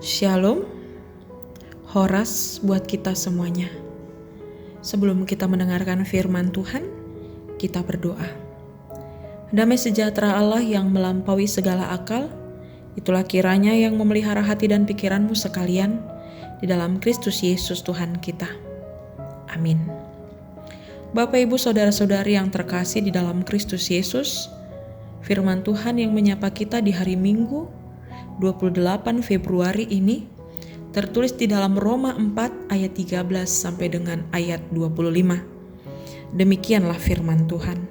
Shalom, Horas buat kita semuanya. Sebelum kita mendengarkan firman Tuhan, kita berdoa. Damai sejahtera Allah yang melampaui segala akal, itulah kiranya yang memelihara hati dan pikiranmu sekalian di dalam Kristus Yesus Tuhan kita. Amin. Bapak, Ibu, Saudara-saudari yang terkasih di dalam Kristus Yesus, firman Tuhan yang menyapa kita di hari Minggu 28 Februari ini tertulis di dalam Roma 4 ayat 13 sampai dengan ayat 25. Demikianlah firman Tuhan.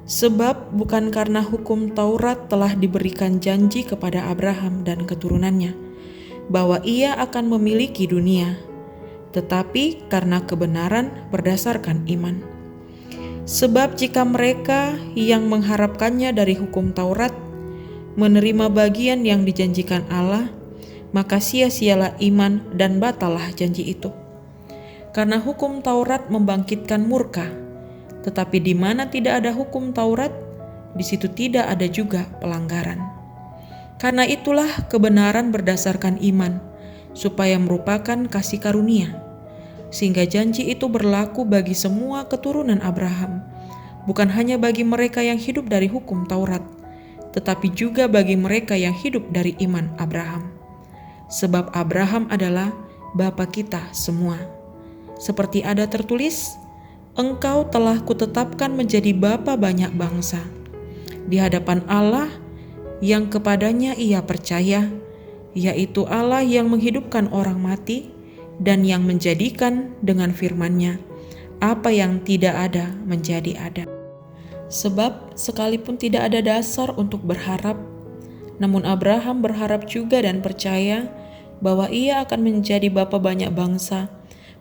Sebab bukan karena hukum Taurat telah diberikan janji kepada Abraham dan keturunannya bahwa ia akan memiliki dunia, tetapi karena kebenaran berdasarkan iman. Sebab jika mereka yang mengharapkannya dari hukum Taurat menerima bagian yang dijanjikan Allah, maka sia-sialah iman dan batallah janji itu. Karena hukum Taurat membangkitkan murka, tetapi di mana tidak ada hukum Taurat, di situ tidak ada juga pelanggaran. Karena itulah kebenaran berdasarkan iman, supaya merupakan kasih karunia, sehingga janji itu berlaku bagi semua keturunan Abraham, bukan hanya bagi mereka yang hidup dari hukum Taurat, tetapi juga bagi mereka yang hidup dari iman Abraham. Sebab Abraham adalah bapa kita semua. Seperti ada tertulis, engkau telah kutetapkan menjadi bapa banyak bangsa, di hadapan Allah yang kepadanya ia percaya, yaitu Allah yang menghidupkan orang mati dan yang menjadikan dengan firman-Nya apa yang tidak ada menjadi ada. Sebab sekalipun tidak ada dasar untuk berharap, namun Abraham berharap juga dan percaya bahwa ia akan menjadi bapa banyak bangsa,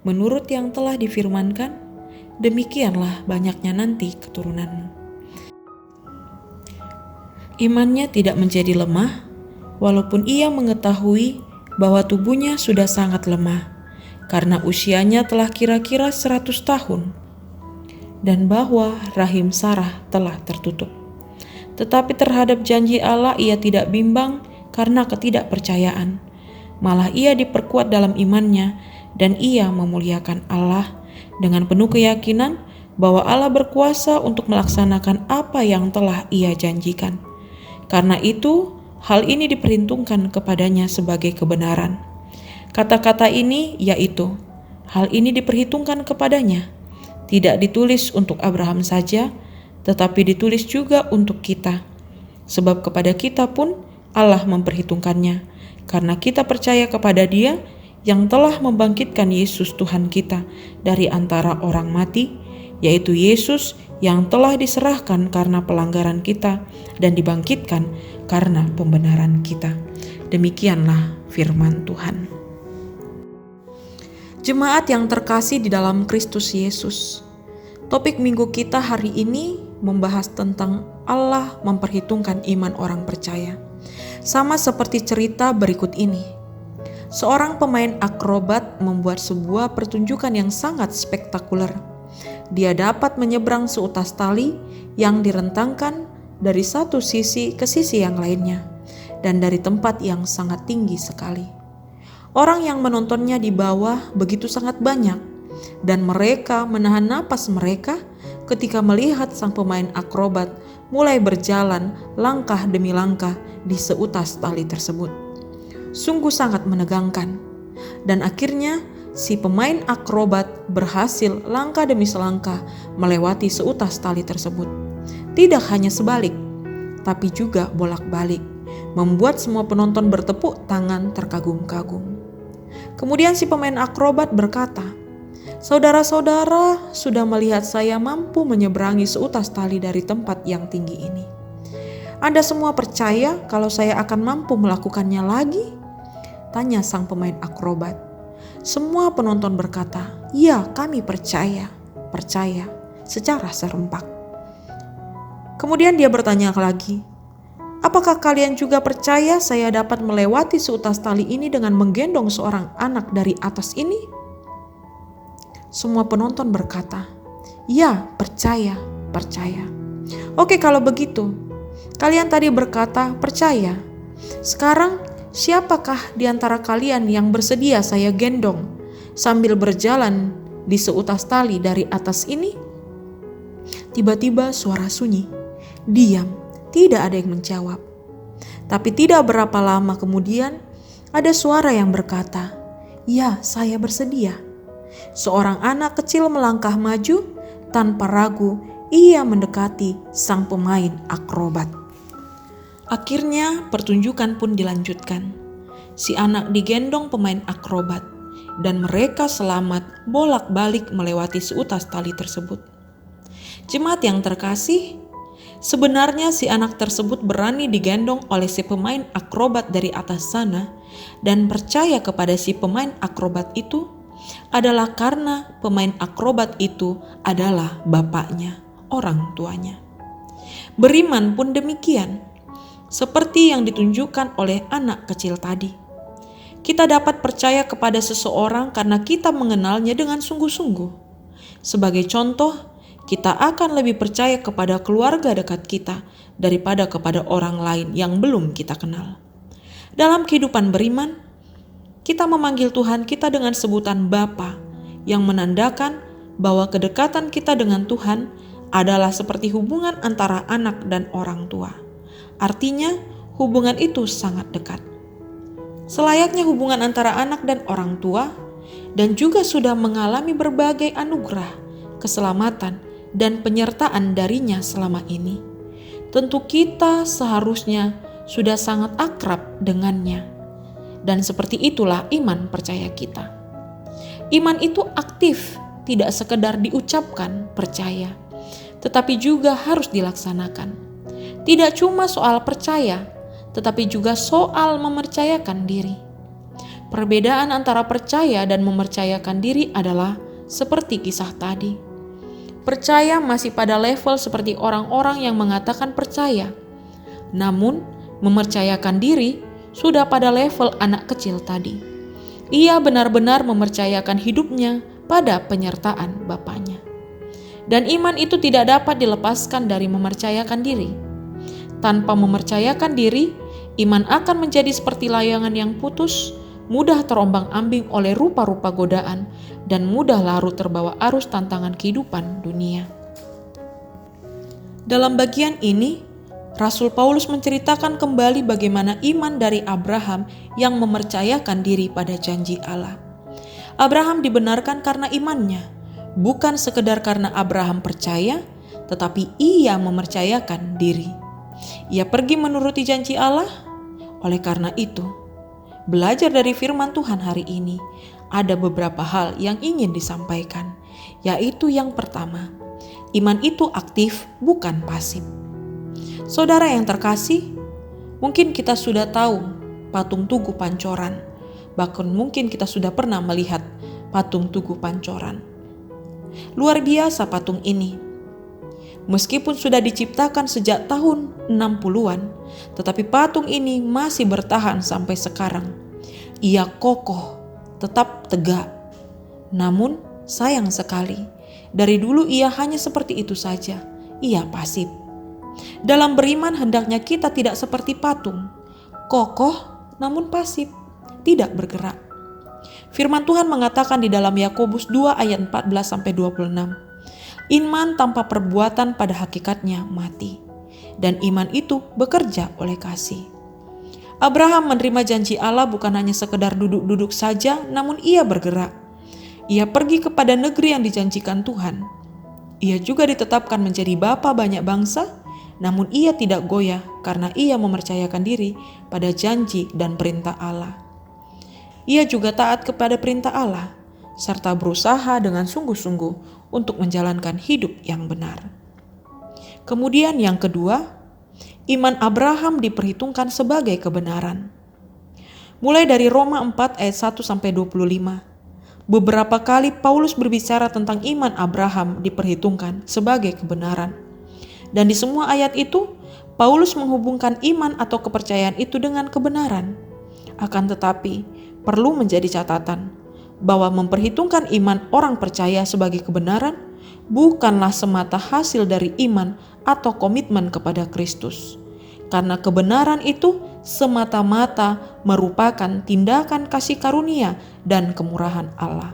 menurut yang telah difirmankan, demikianlah banyaknya nanti keturunanmu. Imannya tidak menjadi lemah, walaupun ia mengetahui bahwa tubuhnya sudah sangat lemah, karena usianya telah kira-kira 100 tahun, dan bahwa rahim Sarah telah tertutup. Tetapi terhadap janji Allah ia tidak bimbang karena ketidakpercayaan. Malah ia diperkuat dalam imannya dan ia memuliakan Allah dengan penuh keyakinan bahwa Allah berkuasa untuk melaksanakan apa yang telah ia janjikan. Karena itu, hal ini diperhitungkan kepadanya sebagai kebenaran. Kata-kata ini yaitu, hal ini diperhitungkan kepadanya, tidak ditulis untuk Abraham saja, tetapi ditulis juga untuk kita. Sebab kepada kita pun Allah memperhitungkannya, karena kita percaya kepada Dia yang telah membangkitkan Yesus Tuhan kita dari antara orang mati, yaitu Yesus yang telah diserahkan karena pelanggaran kita dan dibangkitkan karena pembenaran kita. Demikianlah firman Tuhan. Jemaat yang terkasih di dalam Kristus Yesus, topik minggu kita hari ini membahas tentang Allah memperhitungkan iman orang percaya. Sama seperti cerita berikut ini. Seorang pemain akrobat membuat sebuah pertunjukan yang sangat spektakuler. Dia dapat menyeberang seutas tali yang direntangkan dari satu sisi ke sisi yang lainnya, dan dari tempat yang sangat tinggi sekali. Orang yang menontonnya di bawah begitu sangat banyak, dan mereka menahan napas mereka ketika melihat sang pemain akrobat mulai berjalan langkah demi langkah di seutas tali tersebut. Sungguh sangat menegangkan, dan akhirnya si pemain akrobat berhasil langkah demi selangkah melewati seutas tali tersebut. Tidak hanya sebalik, tapi juga bolak-balik, membuat semua penonton bertepuk tangan terkagum-kagum. Kemudian si pemain akrobat berkata, "Saudara-saudara sudah melihat saya mampu menyeberangi seutas tali dari tempat yang tinggi ini. Anda semua percaya kalau saya akan mampu melakukannya lagi?" Tanya sang pemain akrobat. Semua penonton berkata, "Ya, kami percaya," secara serempak. Kemudian dia bertanya lagi, "Apakah kalian juga percaya saya dapat melewati seutas tali ini dengan menggendong seorang anak dari atas ini?" Semua penonton berkata, "Ya, percaya." Oke, kalau begitu, kalian tadi berkata percaya. Sekarang siapakah di antara kalian yang bersedia saya gendong sambil berjalan di seutas tali dari atas ini?" Tiba-tiba suara sunyi, diam, tidak ada yang menjawab. Tapi tidak berapa lama kemudian ada suara yang berkata, "Ya, saya bersedia." Seorang anak kecil melangkah maju, tanpa ragu ia mendekati sang pemain akrobat. Akhirnya pertunjukan pun dilanjutkan. Si anak digendong pemain akrobat dan mereka selamat bolak-balik melewati seutas tali tersebut. Jemaat yang terkasih, sebenarnya si anak tersebut berani digendong oleh si pemain akrobat dari atas sana dan percaya kepada si pemain akrobat itu adalah karena pemain akrobat itu adalah bapaknya, orang tuanya. Beriman pun demikian, seperti yang ditunjukkan oleh anak kecil tadi. Kita dapat percaya kepada seseorang karena kita mengenalnya dengan sungguh-sungguh. Sebagai contoh, kita akan lebih percaya kepada keluarga dekat kita daripada kepada orang lain yang belum kita kenal. Dalam kehidupan beriman, kita memanggil Tuhan kita dengan sebutan Bapa, yang menandakan bahwa kedekatan kita dengan Tuhan adalah seperti hubungan antara anak dan orang tua. Artinya, hubungan itu sangat dekat. Selayaknya hubungan antara anak dan orang tua, dan juga sudah mengalami berbagai anugerah, keselamatan, dan penyertaan darinya selama ini. Tentu kita seharusnya sudah sangat akrab dengannya. Dan seperti itulah iman percaya kita. Iman itu aktif, tidak sekedar diucapkan percaya, tetapi juga harus dilaksanakan. Tidak cuma soal percaya, tetapi juga soal mempercayakan diri. Perbedaan antara percaya dan mempercayakan diri adalah seperti kisah tadi. Percaya masih pada level seperti orang-orang yang mengatakan percaya. Namun, mempercayakan diri sudah pada level anak kecil tadi. Ia benar-benar mempercayakan hidupnya pada penyertaan Bapaknya. Dan iman itu tidak dapat dilepaskan dari mempercayakan diri. Tanpa mempercayakan diri, iman akan menjadi seperti layangan yang putus, mudah terombang-ambing oleh rupa-rupa godaan, dan mudah larut terbawa arus tantangan kehidupan dunia. Dalam bagian ini, Rasul Paulus menceritakan kembali bagaimana iman dari Abraham yang mempercayakan diri pada janji Allah. Abraham dibenarkan karena imannya, bukan sekedar karena Abraham percaya, tetapi ia mempercayakan diri. Ia pergi menuruti janji Allah. Oleh karena itu, belajar dari firman Tuhan hari ini, ada beberapa hal yang ingin disampaikan, yaitu yang pertama, iman itu aktif bukan pasif. Saudara yang terkasih, mungkin kita sudah tahu patung Tugu Pancoran, bahkan mungkin kita sudah pernah melihat patung Tugu Pancoran. Luar biasa patung ini. Meskipun sudah diciptakan sejak tahun 60-an, tetapi patung ini masih bertahan sampai sekarang. Ia kokoh, tetap tegak. Namun sayang sekali, dari dulu ia hanya seperti itu saja. Ia pasif. Dalam beriman hendaknya kita tidak seperti patung, kokoh namun pasif, tidak bergerak. Firman Tuhan mengatakan di dalam Yakobus 2 ayat 14-26, iman tanpa perbuatan pada hakikatnya mati, dan iman itu bekerja oleh kasih. Abraham menerima janji Allah bukan hanya sekedar duduk-duduk saja, namun ia bergerak. Ia pergi kepada negeri yang dijanjikan Tuhan. Ia juga ditetapkan menjadi bapa banyak bangsa, namun ia tidak goyah karena ia mempercayakan diri pada janji dan perintah Allah. Ia juga taat kepada perintah Allah, serta berusaha dengan sungguh-sungguh untuk menjalankan hidup yang benar. Kemudian yang kedua, iman Abraham diperhitungkan sebagai kebenaran. Mulai dari Roma 4 ayat 1-25, beberapa kali Paulus berbicara tentang iman Abraham diperhitungkan sebagai kebenaran. Dan di semua ayat itu, Paulus menghubungkan iman atau kepercayaan itu dengan kebenaran. Akan tetapi, perlu menjadi catatan bahwa memperhitungkan iman orang percaya sebagai kebenaran bukanlah semata hasil dari iman atau komitmen kepada Kristus. karena kebenaran itu semata-mata merupakan tindakan kasih karunia dan kemurahan Allah.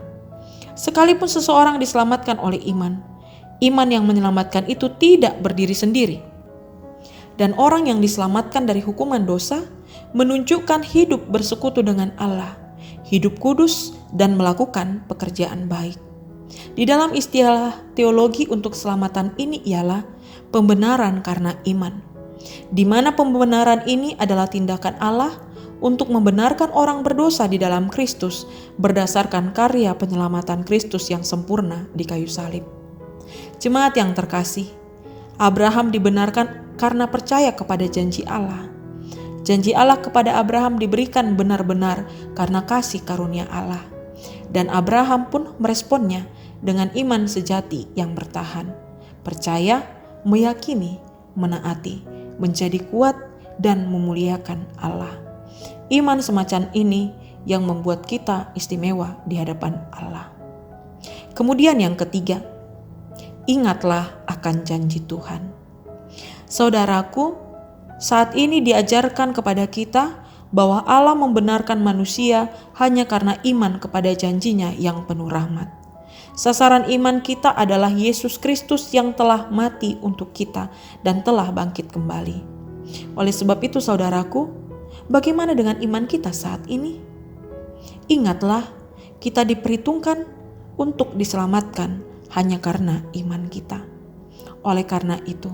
Sekalipun seseorang diselamatkan oleh iman, iman yang menyelamatkan itu tidak berdiri sendiri. Dan orang yang diselamatkan dari hukuman dosa menunjukkan hidup bersekutu dengan Allah, hidup kudus dan melakukan pekerjaan baik. Di dalam istilah teologi untuk keselamatan ini ialah pembenaran karena iman, di mana pembenaran ini adalah tindakan Allah untuk membenarkan orang berdosa di dalam Kristus berdasarkan karya penyelamatan Kristus yang sempurna di kayu salib. Jemaat yang terkasih, Abraham dibenarkan karena percaya kepada janji Allah. Janji Allah kepada Abraham diberikan benar-benar karena kasih karunia Allah. Dan Abraham pun meresponnya dengan iman sejati yang bertahan. Percaya, meyakini, menaati, menjadi kuat dan memuliakan Allah. Iman semacam ini yang membuat kita istimewa di hadapan Allah. Kemudian yang ketiga, ingatlah akan janji Tuhan. Saudaraku, saat ini diajarkan kepada kita bahwa Allah membenarkan manusia hanya karena iman kepada janjinya yang penuh rahmat. Sasaran iman kita adalah Yesus Kristus yang telah mati untuk kita dan telah bangkit kembali. Oleh sebab itu saudaraku, bagaimana dengan iman kita saat ini? Ingatlah, kita diperhitungkan untuk diselamatkan hanya karena iman kita. Oleh karena itu,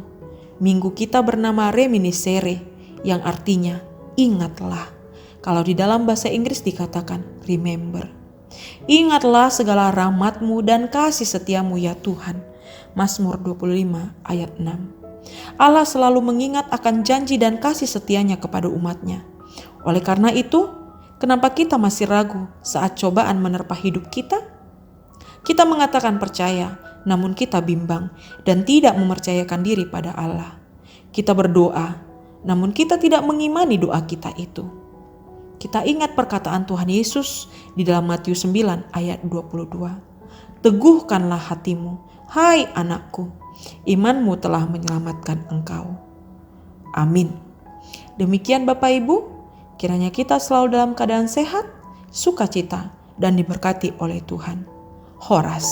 minggu kita bernama reminiscere, yang artinya ingatlah. Kalau di dalam bahasa Inggris dikatakan remember. Ingatlah segala rahmat-Mu dan kasih setiamu ya Tuhan. Mazmur 25 ayat 6. Allah selalu mengingat akan janji dan kasih setianya kepada umat-Nya. Oleh karena itu, kenapa kita masih ragu saat cobaan menerpa hidup kita? Kita mengatakan percaya, namun kita bimbang dan tidak mempercayakan diri pada Allah. Kita berdoa, namun kita tidak mengimani doa kita itu. Kita ingat perkataan Tuhan Yesus di dalam Matius 9 ayat 22. Teguhkanlah hatimu, hai anakku, imanmu telah menyelamatkan engkau. Amin. Demikian Bapak Ibu, kiranya kita selalu dalam keadaan sehat, sukacita, dan diberkati oleh Tuhan. Horas.